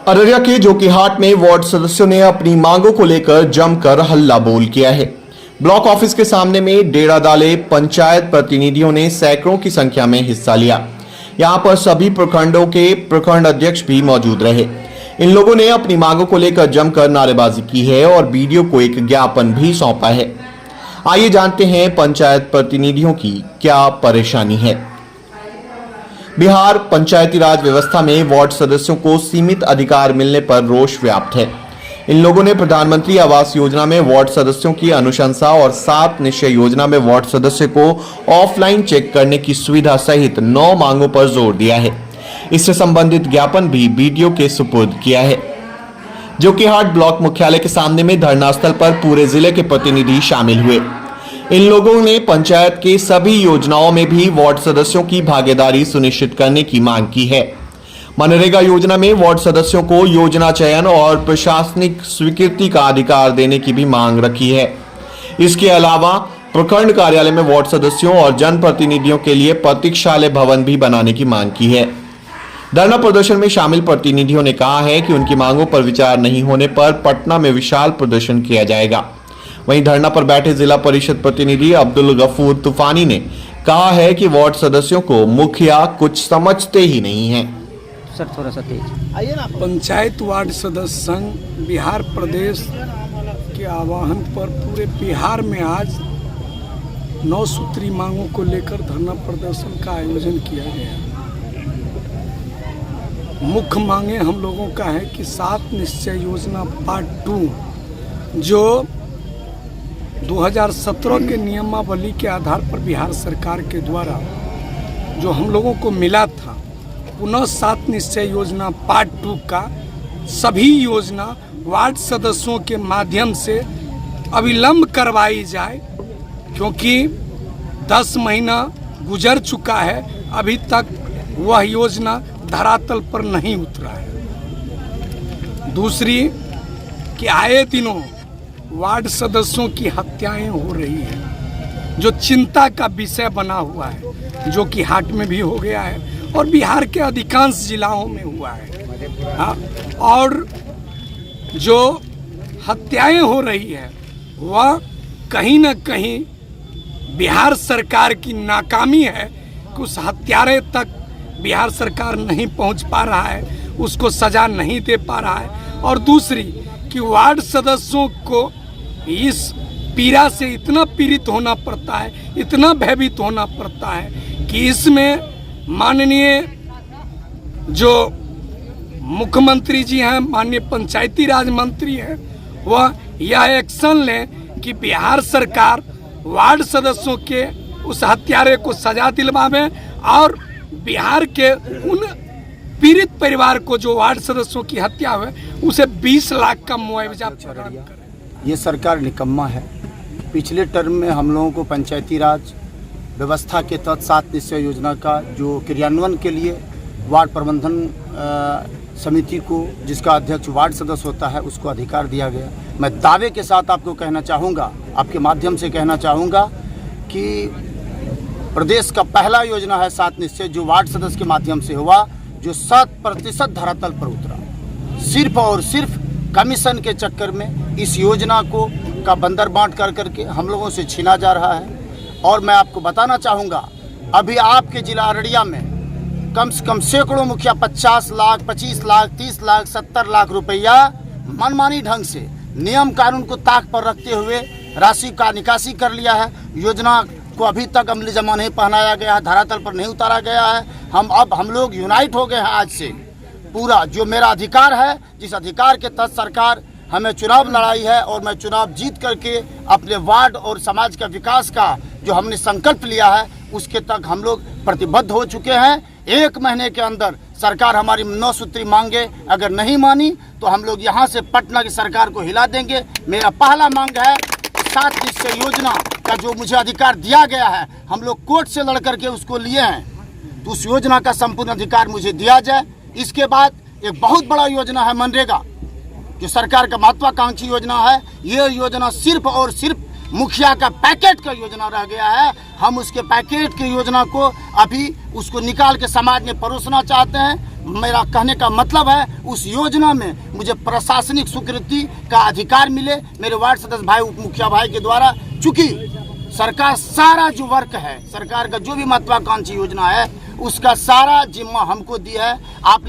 अररिया के जोकीहाट में वार्ड सदस्यों ने अपनी मांगों को लेकर जमकर हल्ला बोल किया है। ब्लॉक ऑफिस के सामने में डेरा डाले पंचायत प्रतिनिधियों ने सैकड़ों की संख्या में हिस्सा लिया। यहां पर सभी प्रखंडों के प्रखंड अध्यक्ष भी मौजूद रहे। इन लोगों ने अपनी मांगों को लेकर जमकर नारेबाजी की है और बीडीओ को एक ज्ञापन भी सौंपा है। आइए जानते हैं पंचायत प्रतिनिधियों की क्या परेशानी है। बिहार पंचायती राज व्यवस्था में वार्ड सदस्यों को सीमित अधिकार मिलने पर रोष व्याप्त है। इन लोगों ने प्रधानमंत्री आवास योजना में वार्ड सदस्यों की अनुशंसा और 7 निश्चय योजना में वार्ड सदस्य को ऑफलाइन चेक करने की सुविधा सहित 9 मांगों पर जोर दिया है। इससे संबंधित ज्ञापन भी बीडीओ के सुपुर्द किया है। जोकीहाट ब्लॉक मुख्यालय के सामने में धरना स्थल पर पूरे जिले के प्रतिनिधि शामिल हुए। इन लोगों ने पंचायत के सभी योजनाओं में भी वार्ड सदस्यों की भागीदारी सुनिश्चित करने की मांग की है। मनरेगा योजना में वार्ड सदस्यों को योजना चयन और प्रशासनिक स्वीकृति का अधिकार देने की भी मांग रखी है। इसके अलावा प्रखंड कार्यालय में वार्ड सदस्यों और जनप्रतिनिधियों के लिए प्रतीक्षालय भवन भी बनाने की मांग की है। धरना प्रदर्शन में शामिल प्रतिनिधियों ने कहा है कि उनकी मांगों पर विचार नहीं होने पर पटना में विशाल प्रदर्शन किया जाएगा। वहीं धरना पर बैठे जिला परिषद प्रतिनिधि अब्दुल गफूर तूफानी ने कहा है कि वार्ड सदस्यों को मुखिया कुछ समझते ही नहीं है। सर थोड़ा सा तेज आइए ना। पंचायत वार्ड सदस्य संघ बिहार प्रदेश के आह्वान पर पूरे बिहार में आज 9 सूत्री मांगों को लेकर धरना प्रदर्शन का आयोजन किया गया। मुख्य मांगे हम लोगों का है कि 7 निश्चय योजना पार्ट 2 जो 2017 के नियमावली के आधार पर बिहार सरकार के द्वारा जो हम लोगों को मिला था, पुनः 7 निश्चय योजना पार्ट 2 का सभी योजना वार्ड सदस्यों के माध्यम से अविलंब करवाई जाए, क्योंकि 10 महीना गुजर चुका है, अभी तक वह योजना धरातल पर नहीं उतरा है। दूसरी कि आए दिनों वार्ड सदस्यों की हत्याएं हो रही है, जो चिंता का विषय बना हुआ है, जो कि हाट में भी हो गया है और बिहार के अधिकांश जिलाओं में हुआ है। हाँ, और जो हत्याएं हो रही है वह कहीं न कहीं बिहार सरकार की नाकामी है कि उस हत्यारे तक बिहार सरकार नहीं पहुंच पा रहा है, उसको सजा नहीं दे पा रहा है। और दूसरी कि वार्ड सदस्यों को इस पीड़ा से इतना पीड़ित होना पड़ता है, इतना भयभीत होना पड़ता है कि इसमें माननीय जो मुख्यमंत्री जी हैं, माननीय पंचायती राज मंत्री हैं, वह यह एक्शन लें कि बिहार सरकार वार्ड सदस्यों के उस हत्यारे को सजा दिलवावे और बिहार के उन पीड़ित परिवार को जो वार्ड सदस्यों की हत्या हुए उसे 20 लाख का मुआवजा प्रदान करें। ये सरकार निकम्मा है। पिछले टर्म में हम लोगों को पंचायती राज व्यवस्था के तहत 7 निश्चय योजना का जो क्रियान्वयन के लिए वार्ड प्रबंधन समिति को, जिसका अध्यक्ष वार्ड सदस्य होता है, उसको अधिकार दिया गया। मैं दावे के साथ आपको कहना चाहूँगा, आपके माध्यम से कहना चाहूँगा कि प्रदेश का पहला योजना है 7 निश्चय, जो वार्ड सदस्य के माध्यम से हुआ, जो 100% धरातल पर उतरा। सिर्फ और सिर्फ कमीशन के चक्कर में इस योजना को का बंदर बांट कर करके हम लोगों से छीना जा रहा है। और मैं आपको बताना चाहूँगा, अभी आपके जिला अररिया में कम से कम सैकड़ों मुखिया 50 लाख, 25 लाख, 30 लाख, 70 लाख रुपया मनमानी ढंग से नियम कानून को ताक पर रखते हुए राशि का निकासी कर लिया है। योजना को अभी तक अमली जमा नहीं पहनाया गया है, धरातल पर नहीं उतारा गया है। हम लोग यूनाइट हो गए हैं आज से। पूरा जो मेरा अधिकार है, जिस अधिकार के तहत सरकार हमें चुनाव लड़ाई है और मैं चुनाव जीत करके अपने वार्ड और समाज का विकास का जो हमने संकल्प लिया है, उसके तक हम लोग प्रतिबद्ध हो चुके हैं। 1 महीने के अंदर सरकार हमारी 9 सूत्री मांगे अगर नहीं मानी तो हम लोग यहाँ से पटना की सरकार को हिला देंगे। मेरा पहला मांग है 7 निश्चय योजना का जो मुझे अधिकार दिया गया है, हम लोग कोर्ट से लड़ करके उसको लिए हैं, तो उस योजना का संपूर्ण अधिकार मुझे दिया जाए। इसके बाद एक बहुत बड़ा योजना है मनरेगा, जो सरकार का महत्वाकांक्षी योजना है। ये योजना सिर्फ और सिर्फ मुखिया का पैकेट का योजना रह गया है। हम उसके पैकेट की योजना को अभी उसको निकाल के समाज में परोसना चाहते हैं। मेरा कहने का मतलब है उस योजना में मुझे प्रशासनिक स्वीकृति का अधिकार मिले मेरे वार्ड सदस्य भाई उप मुखिया भाई के द्वारा। चूँकि सरकार सारा जो वर्क है, सरकार का जो भी महत्वाकांक्षी योजना है उसका सारा जिम्मा हमको दिया है। आप